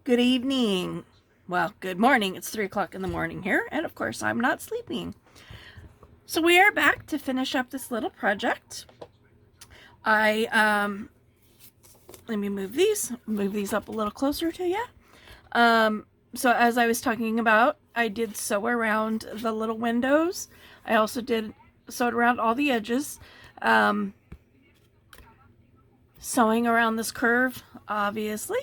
Good evening. Well, good morning. It's 3 o'clock in the morning here, and of course, I'm not sleeping. So we are back to finish up this little project. Let me move these up a little closer to you. So as I was talking about, I did sew around the little windows. I also did sewed around all the edges. Sewing around this curve, obviously.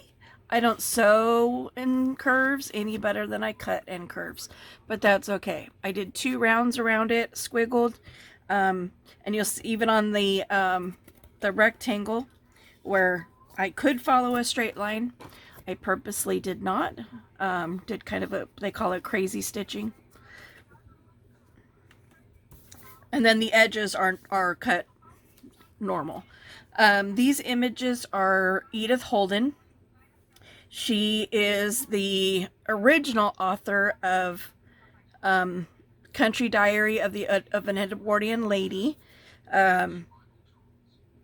I don't sew in curves any better than I cut in curves, but that's okay. I did 2 rounds around it, squiggled, and you'll see even on the rectangle where I could follow a straight line, I purposely did not. Did kind of they call it crazy stitching. And then the edges are cut normal. These images are Edith Holden. She is the original author of Country Diary of an Edwardian Lady.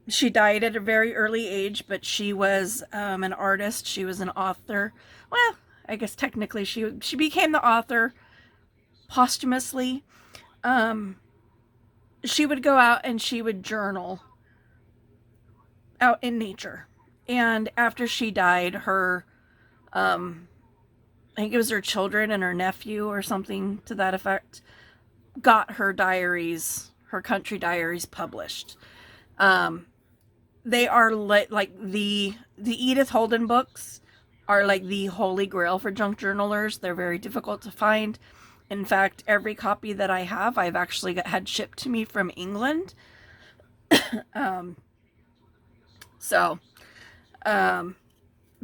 She died at a very early age, but she was an artist. She was an author. Well, I guess technically she became the author posthumously. She would go out and she would journal out in nature. And after she died, her I think it was her children and her nephew or something to that effect, got her diaries, her country diaries published. They are like the Edith Holden books are like the holy grail for junk journalers. They're very difficult to find. In fact, every copy that I have, I've actually had shipped to me from England. So,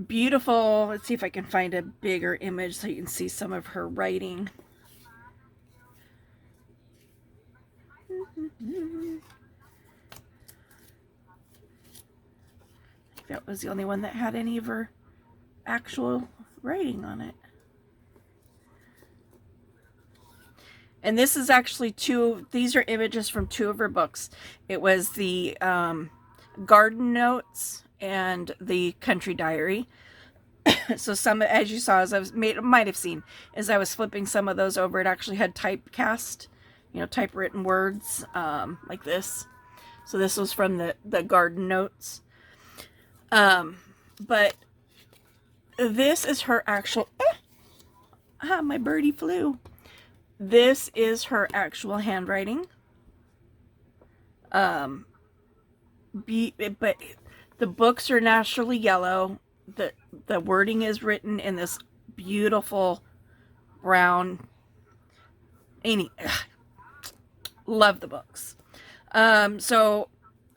beautiful. Let's see if I can find a bigger image so you can see some of her writing. That was the only one that had any of her actual writing on it. And this is actually these are images from 2 of her books. It was the Garden Notes and the Country Diary. So some, as you saw, as I might have seen, as I was flipping some of those over, it actually had typecast, typewritten words like this. So this was from the Garden Notes. But this is her actual, my birdie flew. This is her actual handwriting. But the books are naturally yellow. The wording is written in this beautiful brown. Love the books. So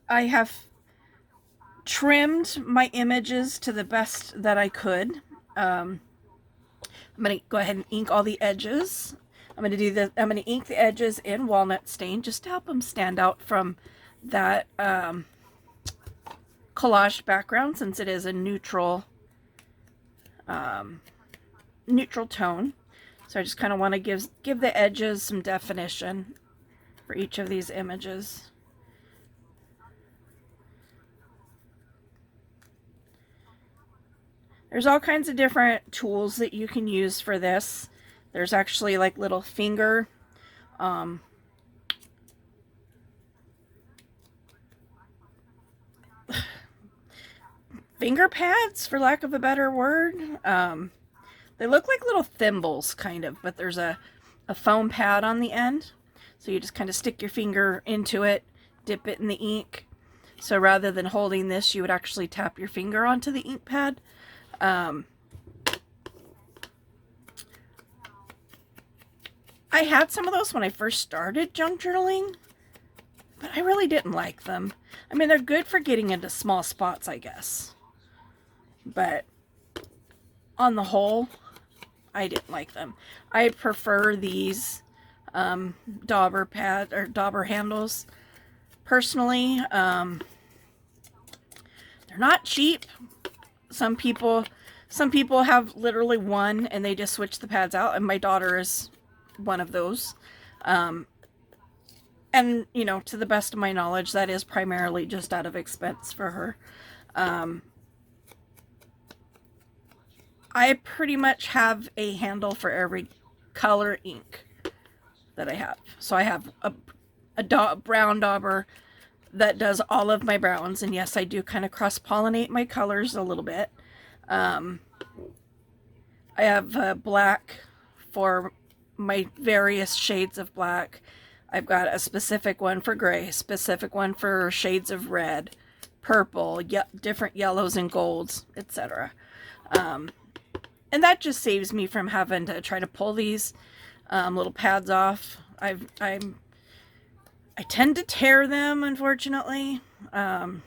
I have trimmed my images to the best that I could. I'm going to go ahead and ink all the edges. I'm going to ink the edges in walnut stain just to help them stand out from that collaged background, since it is a neutral tone. So I just kind of want to give the edges some definition for each of these images. There's all kinds of different tools that you can use for this. There's actually like little finger finger pads, for lack of a better word. They look like little thimbles, kind of, but there's a foam pad on the end. So you just kind of stick your finger into it, dip it in the ink. So rather than holding this, you would actually tap your finger onto the ink pad. I had some of those when I first started junk journaling, but I really didn't like them. I mean, they're good for getting into small spots, I guess. But on the whole, I didn't like them. I prefer these dauber pad or dauber handles. Personally, they're not cheap. Some people have literally one and they just switch the pads out, and my daughter is one of those. And to the best of my knowledge, that is primarily just out of expense for her. I pretty much have a handle for every color ink that I have. So I have a brown dauber that does all of my browns, and yes, I do kind of cross-pollinate my colors a little bit. I have black for my various shades of black. I've got a specific one for gray, specific one for shades of red, purple, different yellows and golds, etc. And that just saves me from having to try to pull these little pads off. I tend to tear them, unfortunately. So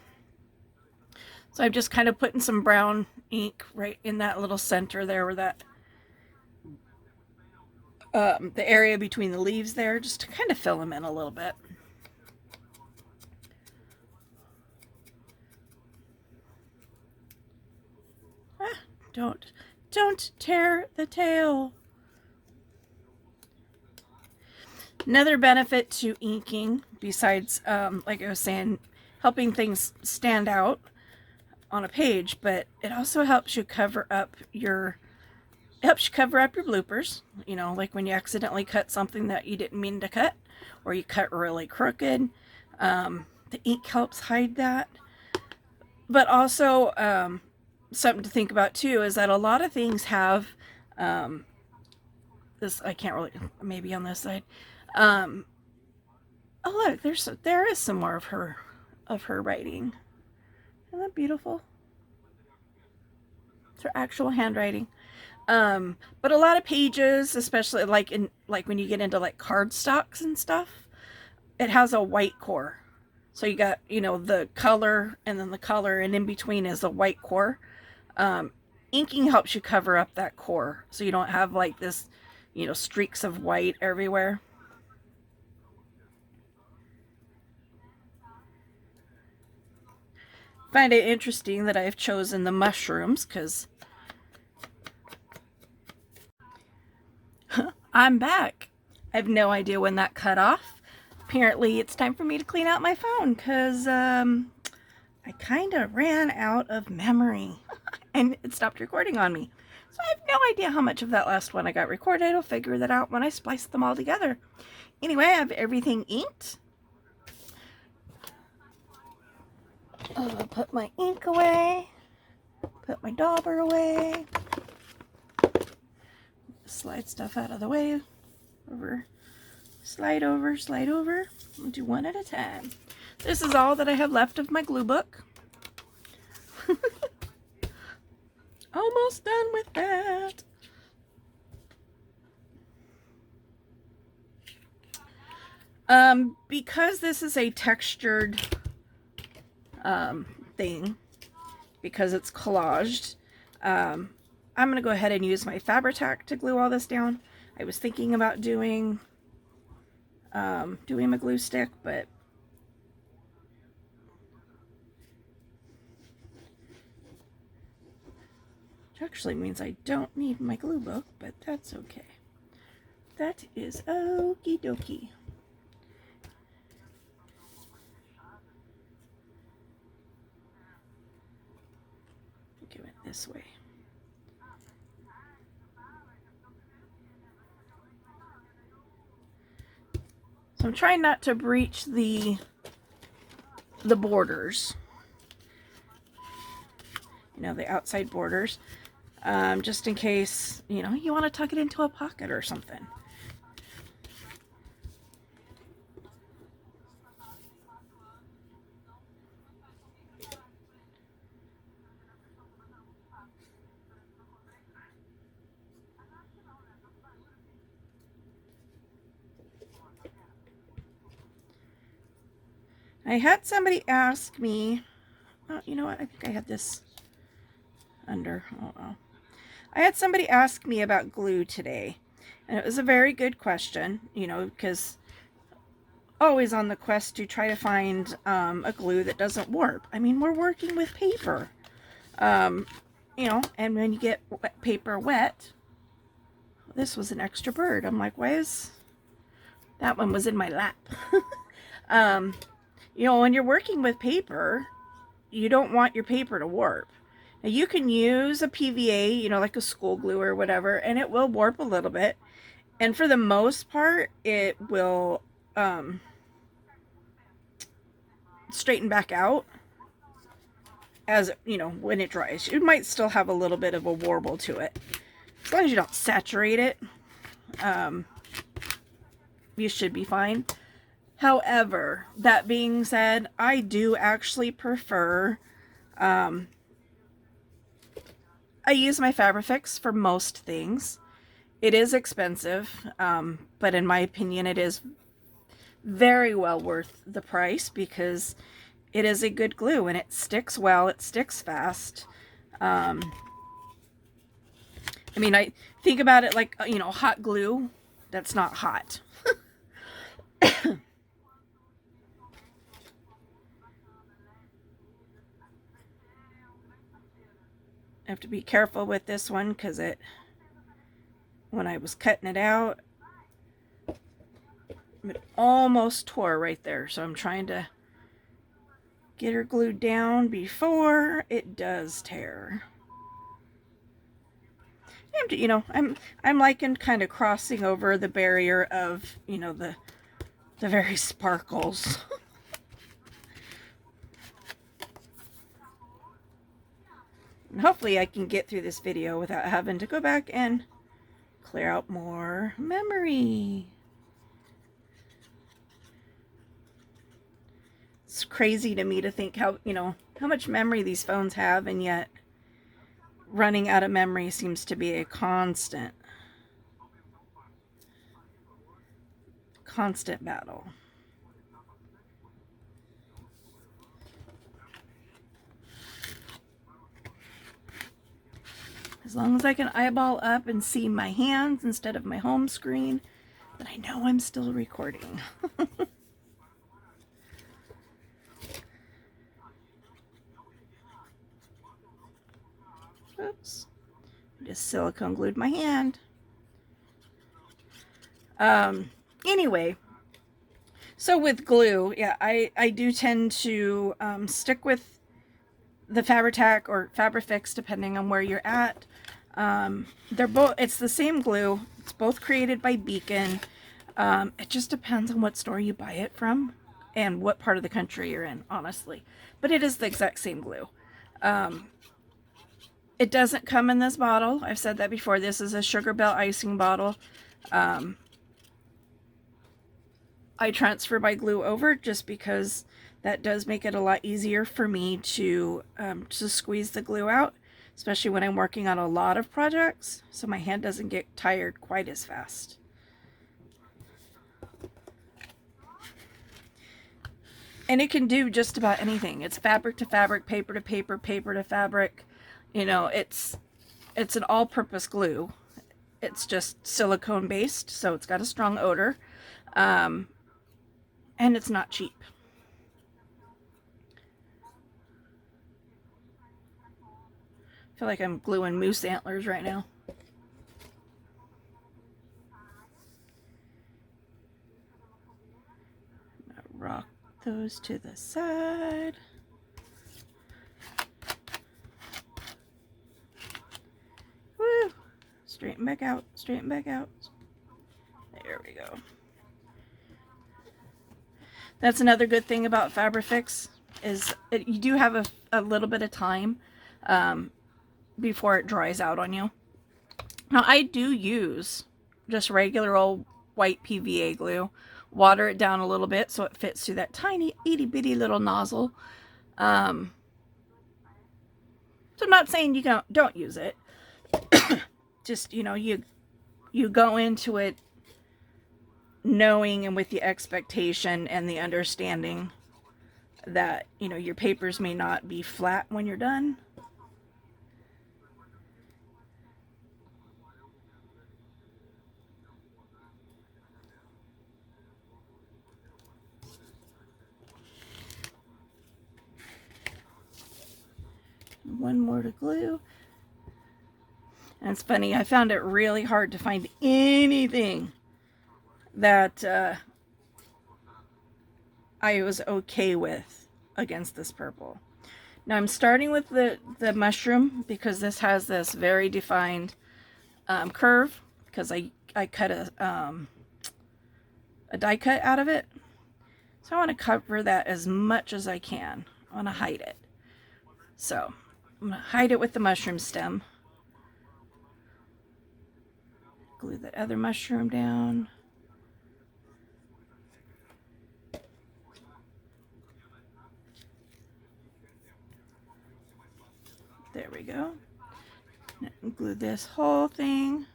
I'm just kind of putting some brown ink right in that little center there, where that the area between the leaves there, just to kind of fill them in a little bit. Don't tear the tail. Another benefit to inking, besides, like I was saying, helping things stand out on a page, but it also helps you cover up your bloopers. You know, like when you accidentally cut something that you didn't mean to cut, or you cut really crooked. The ink helps hide that. But also, something to think about too is that a lot of things have this. I can't really, maybe on this side. Oh look, there is some more of her writing. Isn't that beautiful? It's her actual handwriting. But a lot of pages, especially like when you get into like cardstocks and stuff, it has a white core. So you got, the color and then the color, and in between is a white core. Inking helps you cover up that core so you don't have like this, streaks of white everywhere. Find it interesting that I've chosen the mushrooms because I'm back. I have no idea when that cut off. Apparently it's time for me to clean out my phone because I kind of ran out of memory and it stopped recording on me. So I have no idea how much of that last one I got recorded. I'll figure that out when I splice them all together. Anyway, I have everything inked. I'll put my ink away. Put my dauber away. Slide stuff out of the way. Over. Slide over, slide over. I'll do one at a time. This is all that I have left of my glue book. Almost done with that. Because this is a textured thing, because it's collaged, I'm going to go ahead and use my Fabri-Tac to glue all this down. I was thinking about doing a glue stick, but which actually means I don't need my glue book, but that's okay. That is okie dokie. Go it this way. So I'm trying not to breach the borders, the outside borders, just in case, you want to tuck it into a pocket or something. I had somebody ask me, oh, you know what, I think I had this under, oh. I had somebody ask me about glue today, and it was a very good question, because always on the quest to try to find a glue that doesn't warp. I mean, we're working with paper, and when you get paper wet, this was an extra bird. I'm like, why is that one was in my lap? When you're working with paper, you don't want your paper to warp. Now you can use a PVA, you know, like a school glue or whatever, and it will warp a little bit. And for the most part, it will straighten back out as, you know, when it dries. It might still have a little bit of a warble to it. As long as you don't saturate it, you should be fine. However, that being said, I do actually prefer, I use my Fabrifix for most things. It is expensive, but in my opinion, it is very well worth the price because it is a good glue and it sticks well, it sticks fast. I mean, I think about it like, you know, hot glue that's not hot. I have to be careful with this one because when I was cutting it out, it almost tore right there. So I'm trying to get her glued down before it does tear. And, you know, I'm liking kind of crossing over the barrier of, you know, the very sparkles. And hopefully I can get through this video without having to go back and clear out more memory. It's crazy to me to think how, you know, how much memory these phones have, and yet running out of memory seems to be a constant battle. As long as I can eyeball up and see my hands instead of my home screen, then I know I'm still recording. Oops. Just silicone glued my hand. Anyway, so with glue, yeah, I do tend to stick with the Fabri-Tac or Fabrifix, depending on where you're at. They're both, it's the same glue. It's both created by Beacon. It just depends on what store you buy it from and what part of the country you're in, honestly. But it is the exact same glue. It doesn't come in this bottle. I've said that before. This is a Sugar Belle icing bottle. I transfer my glue over just because that does make it a lot easier for me to squeeze the glue out, especially when I'm working on a lot of projects, so my hand doesn't get tired quite as fast. And it can do just about anything. It's fabric to fabric, paper to paper, paper to fabric. You know, it's an all-purpose glue. It's just silicone based, so it's got a strong odor. And it's not cheap. I feel like I'm gluing moose antlers right now. I'm gonna rock those to the side. Woo! Straighten back out, straighten back out. There we go. That's another good thing about Fabrifix is you do have a little bit of time before it dries out on you. Now I do use just regular old white PVA glue, water it down a little bit so it fits through that tiny itty bitty little nozzle. So I'm not saying you don't use it. Just, you know, you go into it knowing and with the expectation and the understanding that, you know, your papers may not be flat when you're done. One more to glue. And it's funny, I found it really hard to find anything that I was okay with against this purple. Now I'm starting with the mushroom because this has this very defined curve, because I cut a die cut out of it. So I want to cover that as much as I can. I want to hide it. So I'm going to hide it with the mushroom stem. Glue that other mushroom down. There we go. Glue this whole thing.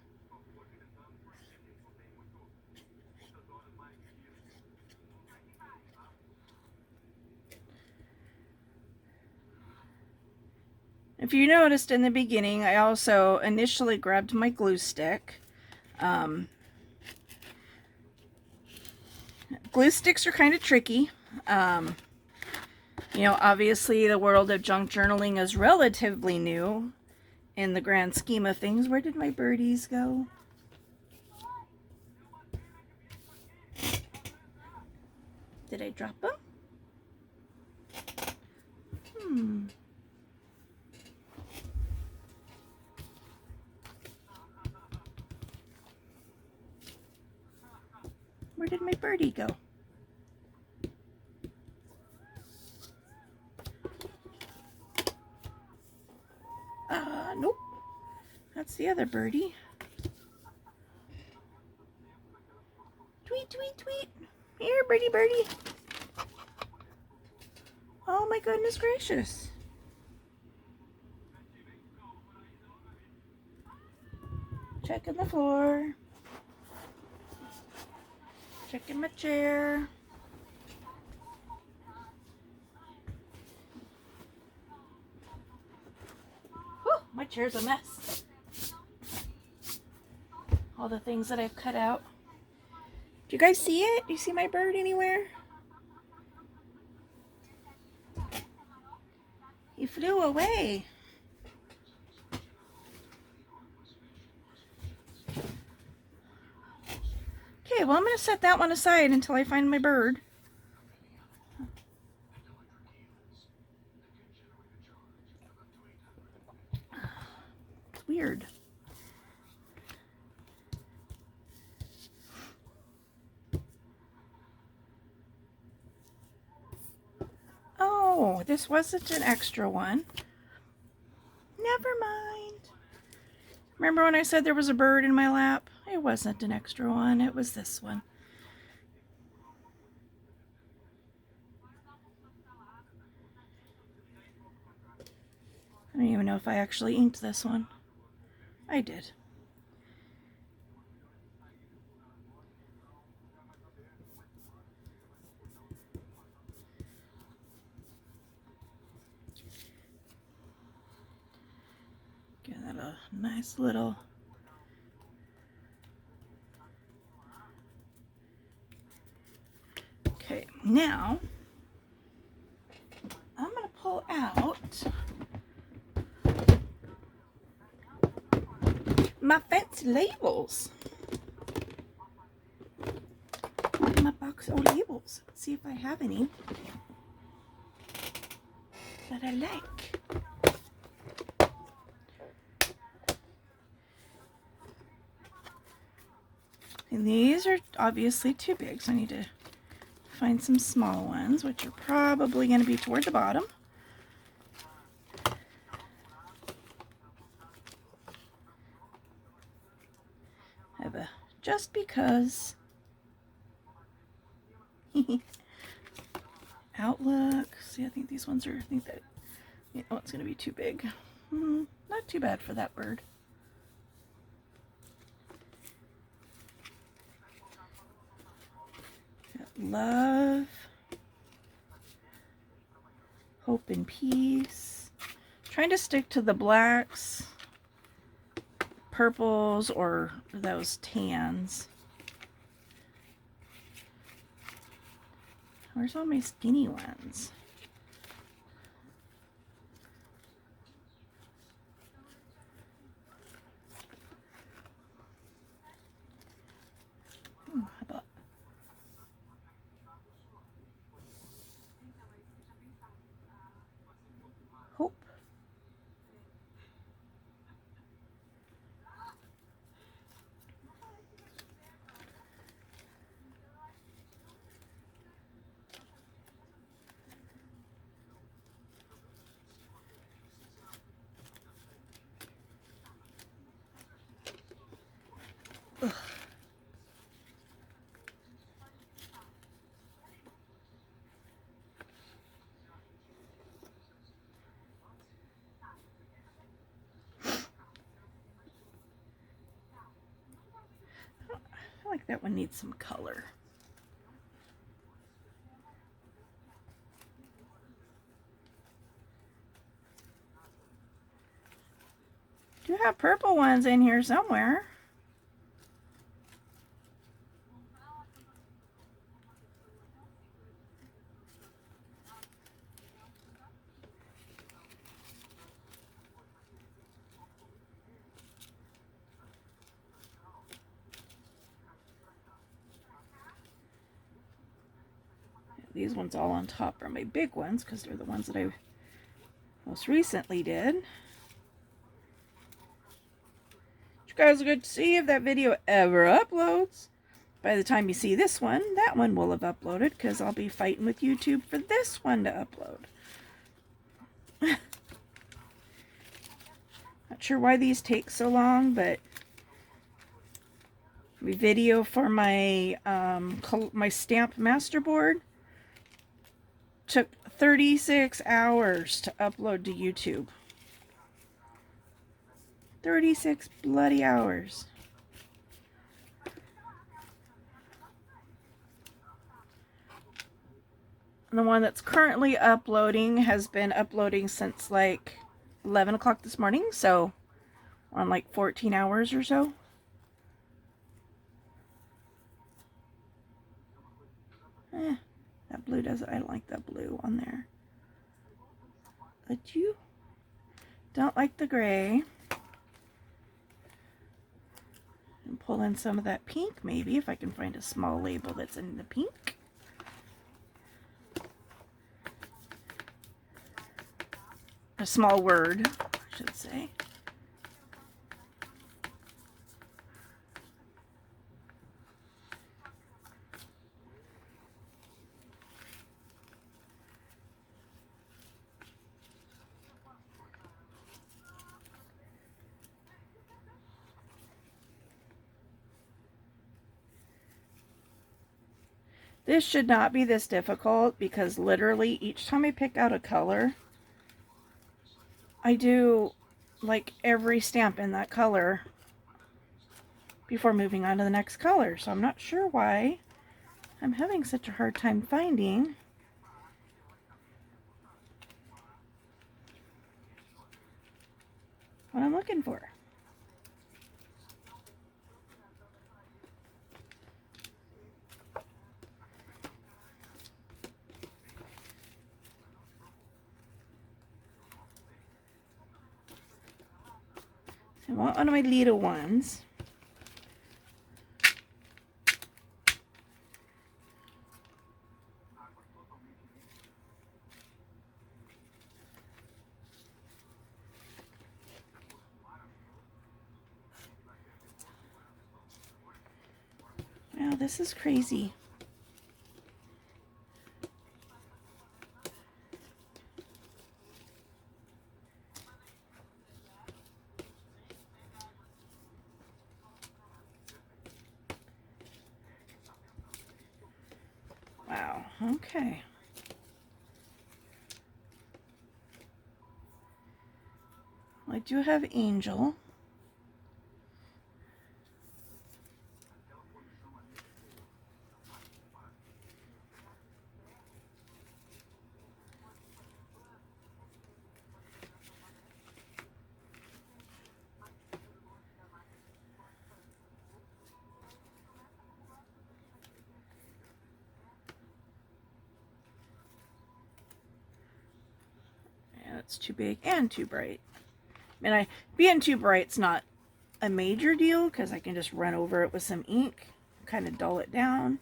If you noticed in the beginning, I also initially grabbed my glue stick. Glue sticks are kind of tricky. You know, obviously the world of junk journaling is relatively new in the grand scheme of things. Where did my birdies go? Did I drop them? Where did my birdie go? Nope. That's the other birdie. Tweet, tweet, tweet. Here, birdie, birdie. Oh my goodness gracious. Checking the floor. Checking my chair. Whew, my chair's a mess. All the things that I've cut out. Do you guys see it? Do you see my bird anywhere? He flew away. Okay, well, I'm going to set that one aside until I find my bird. It's weird. Oh, this wasn't an extra one. Never mind. Remember when I said there was a bird in my lap? It wasn't an extra one. It was this one. I don't even know if I actually inked this one. I did. Give that a nice little... Okay, now I'm going to pull out my fancy labels. My box of labels. Let's see if I have any that I like. And these are obviously too big, so I need to find some small ones, which are probably going to be toward the bottom. I have a just because Outlook. See, I think these ones are, I think that, yeah, oh, it's going to be too big. Not too bad for that bird. Love, hope and peace. Trying to stick to the blacks, purples, or those tans. Where's all my skinny ones? How about That one needs some color. Do have purple ones in here somewhere. These ones all on top are my big ones because they're the ones that I most recently did. You guys are good to see if that video ever uploads. By the time you see this one, that one will have uploaded because I'll be fighting with YouTube for this one to upload. Not sure why these take so long, but my video for my my stamp masterboard took 36 hours to upload to YouTube. 36 bloody hours. And the one that's currently uploading has been uploading since like 11 o'clock this morning, so on like 14 hours or so. That blue doesn't, I don't like that blue on there. But you don't like the gray. And pull in some of that pink maybe, if I can find a small label that's in the pink. A small word, I should say. This should not be this difficult because literally each time I pick out a color, I do like every stamp in that color before moving on to the next color. So I'm not sure why I'm having such a hard time finding what I'm looking for. I want one of my little ones. Wow, this is crazy. Wow, okay. I do have Angel. Yeah, it's too big and too bright. I mean, being too bright's not a major deal because I can just run over it with some ink, kind of dull it down.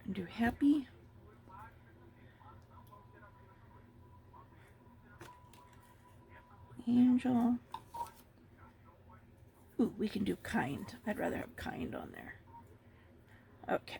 And do happy. Angel. Ooh, we can do kind. I'd rather have kind on there. Okay.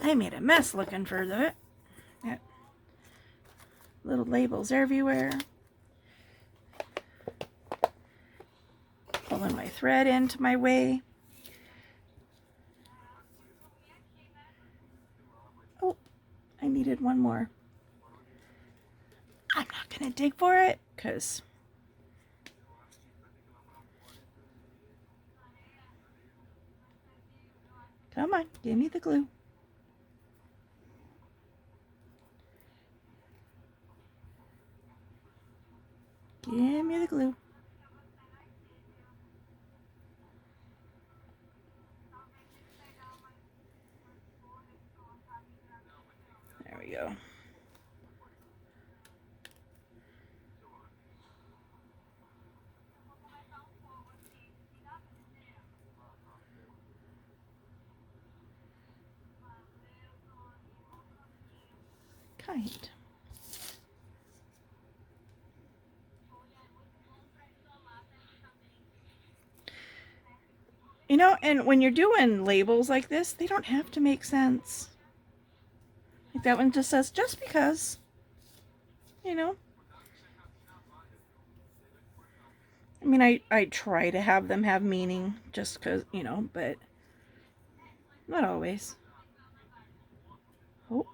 I made a mess looking for that. Little labels everywhere. Pulling my thread into my way. Oh, I needed one more. I'm not going to dig for it because come on, give me the glue. Give me the glue. There we go. Kind. You know, and when you're doing labels like this, they don't have to make sense. Like that one just says, just because, you know. I mean, I try to have them have meaning just because, you know, but not always. Oh.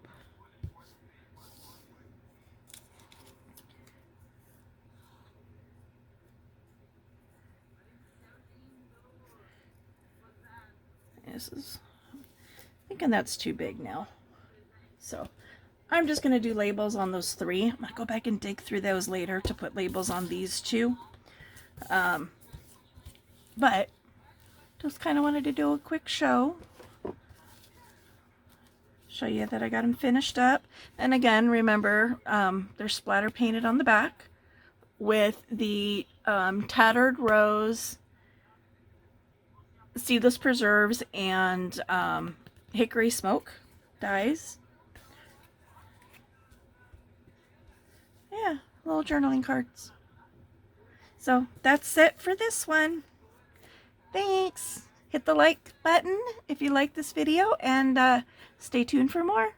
This is, I'm thinking that's too big now. So I'm just going to do labels on those 3. I'm going to go back and dig through those later to put labels on these 2. But just kind of wanted to do a quick show you that I got them finished up. And again, remember, they're splatter painted on the back with the Tattered Rose, Seedless Preserves, and Hickory Smoke dies. Yeah, little journaling cards. So that's it for this one. Thanks. Hit the like button if you like this video, and stay tuned for more.